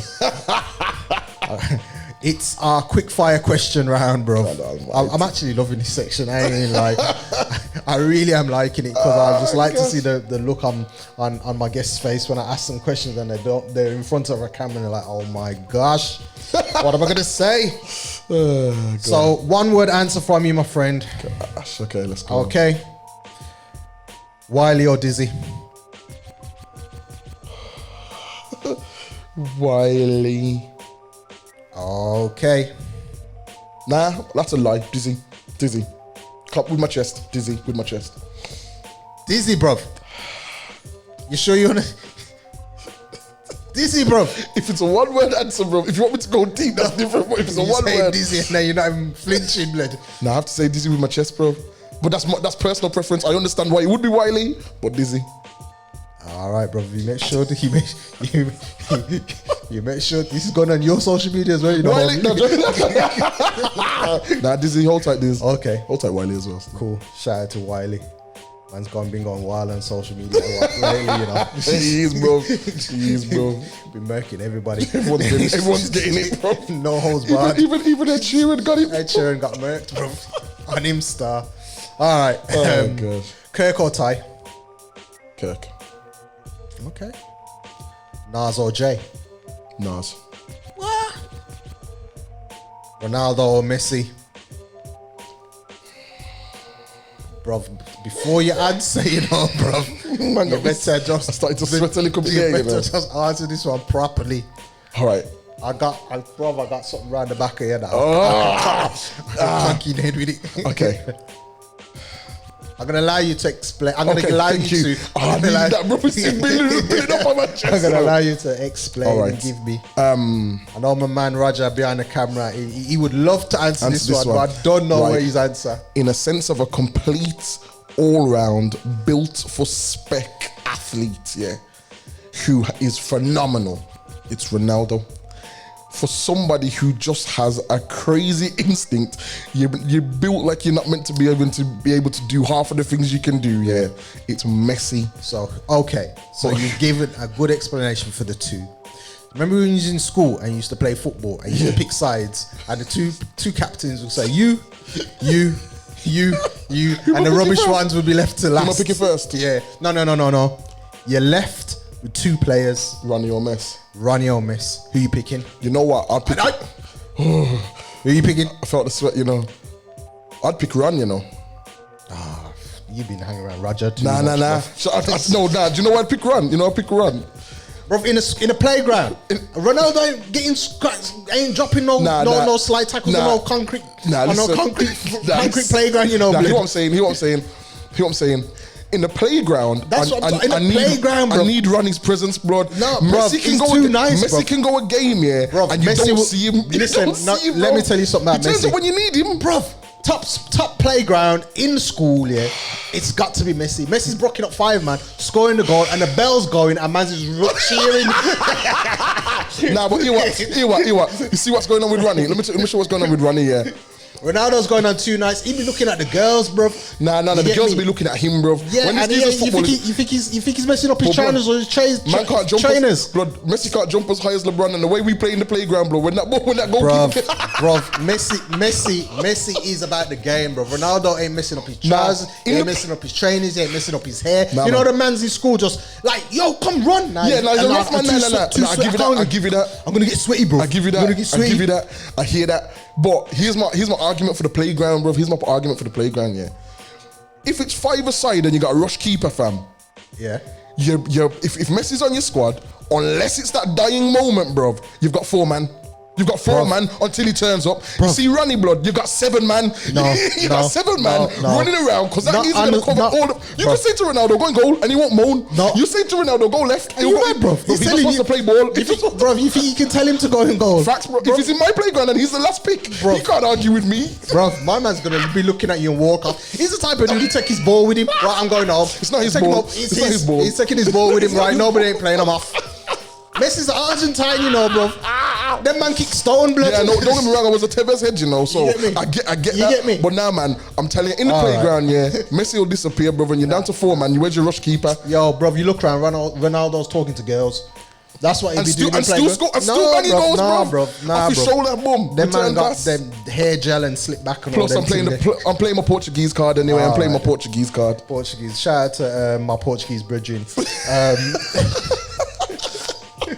Speaker 1: It's our quick fire question round, bro. I'm actually loving this section. I ain't like, I really am liking it because I just like to see the look on my guest's face when I ask them questions and they're in front of a camera and they're like, oh my gosh, what am I gonna say? So one word answer from you, my friend.
Speaker 2: Gosh, okay, let's go.
Speaker 1: Okay. Wiley or Dizzy?
Speaker 2: Wiley.
Speaker 1: Okay.
Speaker 2: Nah, that's a lie. Dizzy. Clap with my chest. Dizzy with my chest.
Speaker 1: Dizzy, bruv. You sure you wanna? Dizzy, bruv.
Speaker 2: If it's a one-word answer, bro. If you want me to go deep, that's different. But if it's a one-word,
Speaker 1: Dizzy, and now you're not even flinching, blood.
Speaker 2: Nah, I have to say Dizzy with my chest, bro. But that's personal preference. I understand why it would be Wiley, but Dizzy.
Speaker 1: All right, bro. You make sure that you make sure this is going on your social media as well. You know
Speaker 2: Wiley, nah, Dizzy, hold tight, Diz.
Speaker 1: Okay,
Speaker 2: hold tight, Wiley as well.
Speaker 1: Cool. Shout out to Wiley. Man's been going wild on social media lately, you know.
Speaker 2: He is, bro.
Speaker 1: Been murking everybody.
Speaker 2: Everyone's getting it, bro.
Speaker 1: No holds barred.
Speaker 2: Even Ed Sheeran got it.
Speaker 1: Ed Sheeran got murked, bro. On him star. All right.
Speaker 2: Oh gosh.
Speaker 1: Kirk or Ty?
Speaker 2: Kirk.
Speaker 1: Okay. Nas or Jay?
Speaker 2: Nas.
Speaker 1: What? Ronaldo or Messi? Bro, before you answer, you know, bro,
Speaker 2: Man,
Speaker 1: you better just...
Speaker 2: I started to sweat a little bit.
Speaker 1: You better just answer this one properly.
Speaker 2: All right.
Speaker 1: I got something round the back of here that I can't keep head with it.
Speaker 2: Okay.
Speaker 1: I'm gonna allow you to explain. I'm gonna allow you to. I'm gonna allow you to explain and give me. I know my man Roger behind the camera. He would love to answer this one, but I don't know where his answer.
Speaker 2: In a sense of a complete, all-round, built-for-spec athlete, who is phenomenal. It's Ronaldo. For somebody who just has a crazy instinct, you're built like you're not meant to be able to do half of the things you can do. It's Messi.
Speaker 1: So you've given a good explanation for the two. Remember when you was in school and you used to play football and you used to pick sides, and the two captains would say you, and the rubbish ones would be left to last.
Speaker 2: You want to pick it first?
Speaker 1: Yeah. No. You're left with two players.
Speaker 2: Ronnie or Messi?
Speaker 1: Ronnie or Messi. Who you picking?
Speaker 2: You know what? I'd pick.
Speaker 1: Who you picking?
Speaker 2: I felt the sweat, you know. I'd pick Ron, you know.
Speaker 1: You've been hanging around Roger too
Speaker 2: Nah. So do you know why I'd pick Ron? You know, I'd pick Ron.
Speaker 1: Bro, in a playground, Ronaldo ain't dropping no slide tackles on no concrete, concrete playground. You know,
Speaker 2: hear what I'm saying. In the playground,
Speaker 1: that's what I'm in the playground, bro.
Speaker 2: I need Ronnie's presence, bro.
Speaker 1: No, Messi can go.
Speaker 2: Messi can go a game,
Speaker 1: bro,
Speaker 2: and you don't see him.
Speaker 1: Listen, let me tell you something about Messi.
Speaker 2: He turns up when you need him, bro.
Speaker 1: Top playground in school, it's got to be Messi. Messi's blocking up 5 man, scoring the goal, and the bell's going, and man's just cheering.
Speaker 2: Nah, but hear what? You see what's going on with Ronnie? Let me show what's going on with Ronnie.
Speaker 1: Ronaldo's going on 2 nights. He be looking at the girls, bro.
Speaker 2: Nah,
Speaker 1: You
Speaker 2: the
Speaker 1: get
Speaker 2: girls
Speaker 1: me?
Speaker 2: be looking at him, bro.
Speaker 1: Yeah,
Speaker 2: when
Speaker 1: and
Speaker 2: this
Speaker 1: you think he's messing up his trainers or his
Speaker 2: Man can't jump
Speaker 1: trainers?
Speaker 2: blood. Messi can't jump as high as LeBron, and the way we play in the playground, bro. When that goalkeeper,
Speaker 1: Bruv, Messi is about the game, bro. Ronaldo ain't messing up his trousers, he ain't messing up his trainers, he ain't messing up his hair.
Speaker 2: Nah,
Speaker 1: you know
Speaker 2: man.
Speaker 1: the man's in school just like, yo, come run. Nah,
Speaker 2: yeah, he's a rough man.
Speaker 1: I
Speaker 2: give you that.
Speaker 1: I'm gonna get sweaty, bro.
Speaker 2: I give you that.
Speaker 1: I'm gonna get sweaty.
Speaker 2: I give you that. I hear that. But here's my argument for the playground, bro. Here's my argument for the playground. Yeah, if it's 5-a-side and you got a rush keeper, fam.
Speaker 1: Yeah.
Speaker 2: If Messi's on your squad, unless it's that dying moment, bro, you've got 4 man. You've got 4 man until he turns up. You see Ronnie Blood, you've got 7 man. You got 7 man running around because that he's going to cover all the... You can say to Ronaldo, go and goal, and he won't moan. No. You say to Ronaldo, go left.
Speaker 1: Are you mad, bro?
Speaker 2: He's just supposed to play ball.
Speaker 1: Bro, you think you can tell him to go and goal?
Speaker 2: Facts, bro. If he's in my playground and he's the last pick, bro, he can't argue with me.
Speaker 1: Bro, my man's going to be looking at you and walk off. He's the type of dude, he take his ball with him. Right, I'm going home.
Speaker 2: It's not his ball. It's not his ball.
Speaker 1: He's taking his ball with him, right? Nobody ain't playing him off. Messi's Argentine, you know, bro. Them man kick stone, blood.
Speaker 2: Yeah, no, don't get me wrong. I was a Tevez head, you know. So
Speaker 1: You get me?
Speaker 2: I get
Speaker 1: You
Speaker 2: that.
Speaker 1: get me?
Speaker 2: But now, man, I'm telling you, in the playground, yeah, Messi will disappear, bro. When you're down to 4, man, you where's your rush keeper?
Speaker 1: Yo, bro, you look around. Ronaldo's talking to girls. That's what he be doing.
Speaker 2: And still banging goals, bro.
Speaker 1: Nah,
Speaker 2: Off his shoulder, boom.
Speaker 1: Them man
Speaker 2: Return
Speaker 1: got
Speaker 2: pass.
Speaker 1: them hair gel and slip back and
Speaker 2: Plus,
Speaker 1: all
Speaker 2: I'm
Speaker 1: them
Speaker 2: I'm playing my Portuguese card anyway. I'm playing my Portuguese card.
Speaker 1: Portuguese. Shout out to my Portuguese brethren.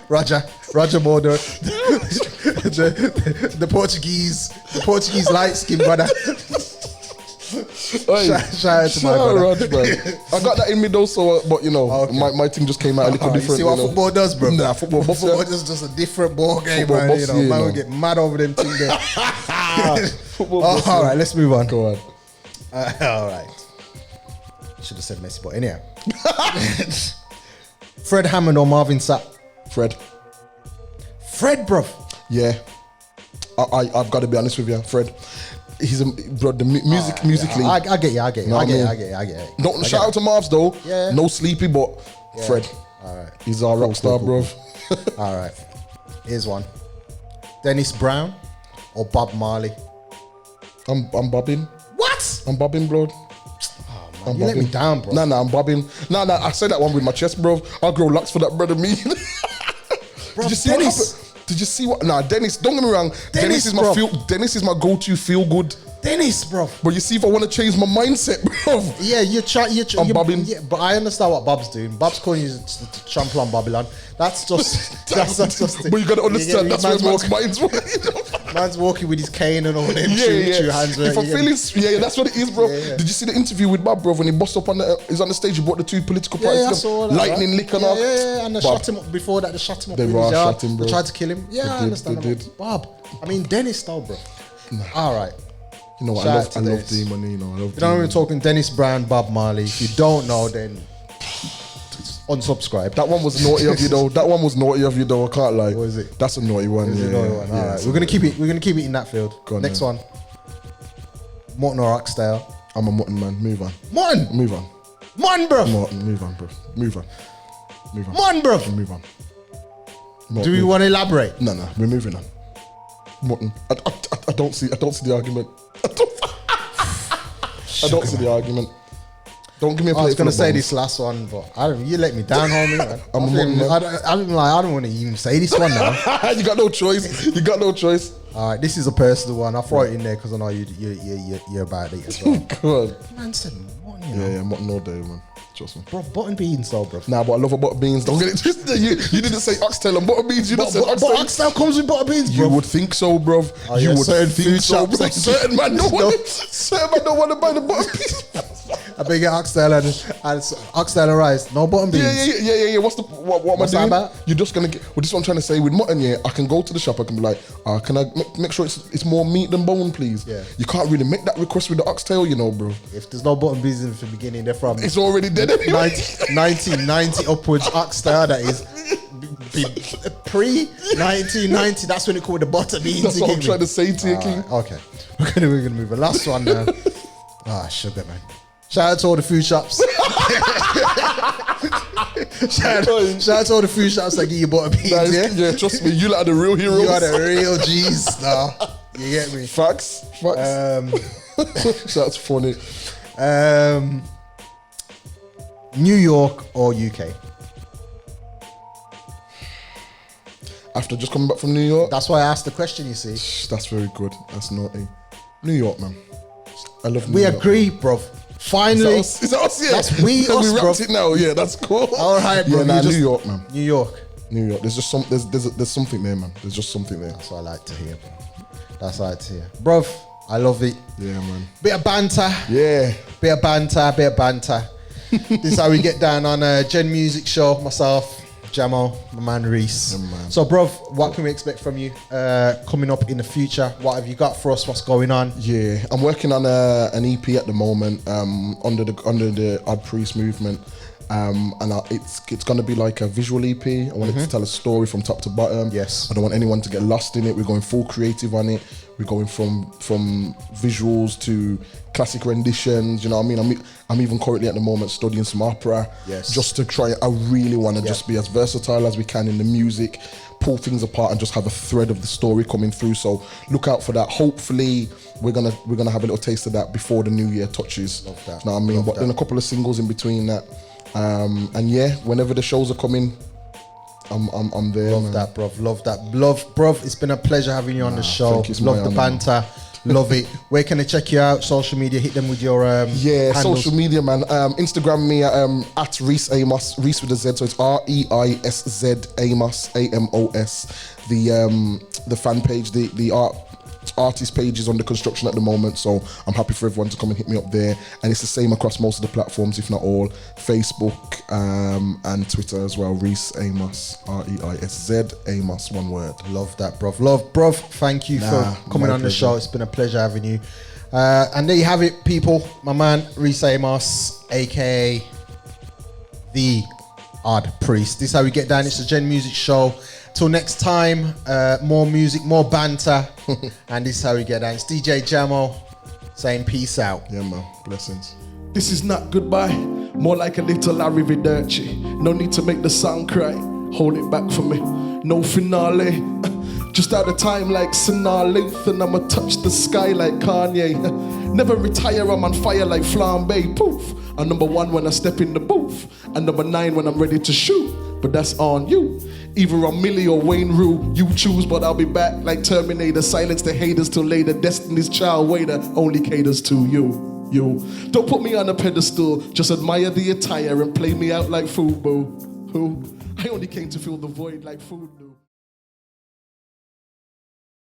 Speaker 1: Roger Border, the Portuguese light skin brother. Shout out to my brother.
Speaker 2: Raj, bro. I got that in me though, so but you know, my team just came out a little different.
Speaker 1: You see what football does, bro?
Speaker 2: Nah, football
Speaker 1: is just a different ball game, man.
Speaker 2: Boss,
Speaker 1: You know, man will get mad over them things there. All right, let's move on.
Speaker 2: Go on.
Speaker 1: All right. Should have said Messi, but anyhow. Fred Hammond or Marvin Sapp? Fred, bro.
Speaker 2: Yeah, I've got to be honest with you, Fred. He's musically.
Speaker 1: I get you. I get it.
Speaker 2: Don't shout out to Marvs though.
Speaker 1: Yeah.
Speaker 2: No sleepy, but Fred.
Speaker 1: All right.
Speaker 2: He's our rock star, bro.
Speaker 1: All right. Here's one. Dennis Brown or Bob Marley?
Speaker 2: I'm bobbing.
Speaker 1: What?
Speaker 2: I'm bobbing, bro.
Speaker 1: Man, you let me down, bro.
Speaker 2: Nah, I'm bobbing. Nah, I said that one with my chest, bro. I'll grow locks for that brother me.
Speaker 1: Bro,
Speaker 2: Did you see what happened? Did you see what? Nah, Dennis. Don't get me wrong. Dennis is my go-to feel good.
Speaker 1: Dennis, bro.
Speaker 2: But you see, if I want to change my mindset, bro.
Speaker 1: Yeah,
Speaker 2: I'm bobbing.
Speaker 1: Yeah, but I understand what Bob's doing. Bob's calling you to trample on Babylon. That's just. that's just.
Speaker 2: But you got to understand that's where man's mind's
Speaker 1: Man's walking with his cane and all them two hands.
Speaker 2: If I'm feeling, that's what it is, bro.
Speaker 1: Yeah.
Speaker 2: Did you see the interview with Bob, bro? When he bossed up he's on the stage, he brought the 2 political parties.
Speaker 1: I saw that,
Speaker 2: lightning lick and all.
Speaker 1: Yeah, and they shot him up before that. They shot him up.
Speaker 2: They shot him, bro.
Speaker 1: They tried to kill him. Yeah, I understand.
Speaker 2: They did.
Speaker 1: Bob, I mean Dennis style, bro. All right.
Speaker 2: You know what? I love Demon. You know, I love.
Speaker 1: You know, we're talking Dennis Brown, Bob Marley. If you don't know, then unsubscribe.
Speaker 2: That one was naughty of you though. I can't lie.
Speaker 1: What is it?
Speaker 2: That's a naughty one. Yeah,
Speaker 1: All right, we're gonna keep it in that field.
Speaker 2: On,
Speaker 1: Next
Speaker 2: man.
Speaker 1: one. Morton or Oxdale?
Speaker 2: I'm a mutton man. Move on.
Speaker 1: Morton, bro.
Speaker 2: Morton, move on, bro. Move on.
Speaker 1: Morton, bro.
Speaker 2: Move on.
Speaker 1: Do we want to elaborate?
Speaker 2: No, we're moving on. Morton. I don't see the argument. I don't see the argument. Don't give me a plate.
Speaker 1: I was gonna say this last one, but you let me down, homie. Man. I don't want to even say this one now.
Speaker 2: You got no choice.
Speaker 1: All right, this is a personal one. I throw it in there because I know you're about it as well.
Speaker 2: God.
Speaker 1: Man said Morton, you know.
Speaker 2: Yeah, mutton all day, man. Trust me.
Speaker 1: Bro, button beans though, bro.
Speaker 2: Nah, but I love a butter beans. Don't get it twisted. You didn't say oxtail and butter beans. You didn't say oxtail.
Speaker 1: But oxtail comes with butter beans, bro.
Speaker 2: You would think so, bro. You would think so, bro. Certain man don't want to buy the butter beans.
Speaker 1: I beg your oxtail and oxtail and rice. No button beans.
Speaker 2: Yeah. What am I doing?
Speaker 1: About?
Speaker 2: You're just gonna get. Well, this is what I'm trying to say with mutton. Yeah, I can go to the shop. I can be like, can I make sure it's more meat than bone, please?
Speaker 1: Yeah.
Speaker 2: You can't really make that request with the oxtail, you know, bro.
Speaker 1: If there's no button beans in the beginning, they're from.
Speaker 2: It's already dead anyway.
Speaker 1: 1990 upwards oxtail. That is pre 1990. That's when it called the butter beans.
Speaker 2: That's what I'm trying to say to you, King.
Speaker 1: Okay, we're gonna move. The last one now. Sugar man. Shout out to all the food shops. shout out to all the food shops that give you butter beans. Yeah,
Speaker 2: trust me, you like the real heroes.
Speaker 1: You are the real G's. Nah. You get me?
Speaker 2: Facts. That's funny.
Speaker 1: New York or UK?
Speaker 2: After just coming back from New York?
Speaker 1: That's why I asked the question, you see.
Speaker 2: That's very good. That's naughty. New York, man. I love New
Speaker 1: We
Speaker 2: York.
Speaker 1: agree, bruv. Finally.
Speaker 2: Is that us? Yeah.
Speaker 1: That's we
Speaker 2: we
Speaker 1: us,
Speaker 2: wrapped
Speaker 1: bruv.
Speaker 2: it now. Yeah, that's cool.
Speaker 1: All right, bro.
Speaker 2: Yeah, nah,
Speaker 1: You just-
Speaker 2: New York, man.
Speaker 1: New York.
Speaker 2: New York. There's just some. There's something there, man. There's just something there.
Speaker 1: That's what I like to hear, bro. That's what I like to hear. Bruv, I love it.
Speaker 2: Yeah, man.
Speaker 1: Bit of banter.
Speaker 2: Yeah.
Speaker 1: Bit of banter. This is how we get down on a Gen Music show. Myself, Jamo, my man Reisz.
Speaker 2: Yeah, man.
Speaker 1: So, bruv, what can we expect from you coming up in the future? What have you got for us? What's going on?
Speaker 2: Yeah, I'm working on an EP at the moment under the Odd Preist movement, and it's gonna be like a visual EP. I want it to tell a story from top to bottom.
Speaker 1: Yes.
Speaker 2: I don't want anyone to get lost in it. We're going full creative on it. We're going from visuals to classic renditions. You know what I mean? I'm even currently at the moment studying some opera.
Speaker 1: Yes.
Speaker 2: Just to try. I really want to just be as versatile as we can in the music, pull things apart and just have a thread of the story coming through. So look out for that. Hopefully we're gonna have a little taste of that before the new year touches.
Speaker 1: Love that.
Speaker 2: You know what I mean?
Speaker 1: Love
Speaker 2: But
Speaker 1: that.
Speaker 2: then a couple of singles in between that. And yeah, whenever the shows are coming, I'm there.
Speaker 1: Love
Speaker 2: man.
Speaker 1: that, bruv. Love that. Bruv, it's been a pleasure having you on the show.
Speaker 2: thank you. It's
Speaker 1: Love
Speaker 2: my
Speaker 1: the
Speaker 2: honor,
Speaker 1: banter. Love it. Where can they check you out? Social media, hit them with your
Speaker 2: Yeah,
Speaker 1: handles.
Speaker 2: social media, man. Instagram me at Reisz Amos, Reisz with a Z, so it's REISZ Amos, AMOS. The fan page, the artist page is under construction at the moment, so I'm happy for everyone to come and hit me up there. And it's the same across most of the platforms, if not all. Facebook and Twitter as well. Reisz Amos, REISZ Amos, one word.
Speaker 1: Love that, bruv. Bruv, thank you for coming
Speaker 2: my
Speaker 1: on the
Speaker 2: pleasure.
Speaker 1: show. It's been a pleasure having you. And there you have it, people. My man, Reisz Amos, aka the Odd Preist. This is how we get down. It's the Gen Music show. Till next time, more music, more banter. And this is how we get down. It's DJ Jamo saying peace out.
Speaker 2: Yeah, man. Blessings.
Speaker 3: This is not goodbye, more like a little arrivederci. No need to make the song cry, hold it back for me. No finale, just out of time like Sinale. And I'ma touch the sky like Kanye. Never retire, I'm on fire like flambe, poof. I'm number one when I step in the booth, and number 9 when I'm ready to shoot. But that's on you. Either on Millie or Wayne Rue, you choose, but I'll be back like Terminator. Silence the haters till later. Destiny's child waiter only caters to you. You don't put me on a pedestal. Just admire the attire and play me out like FUBU. Who? I only came to fill the void like food do.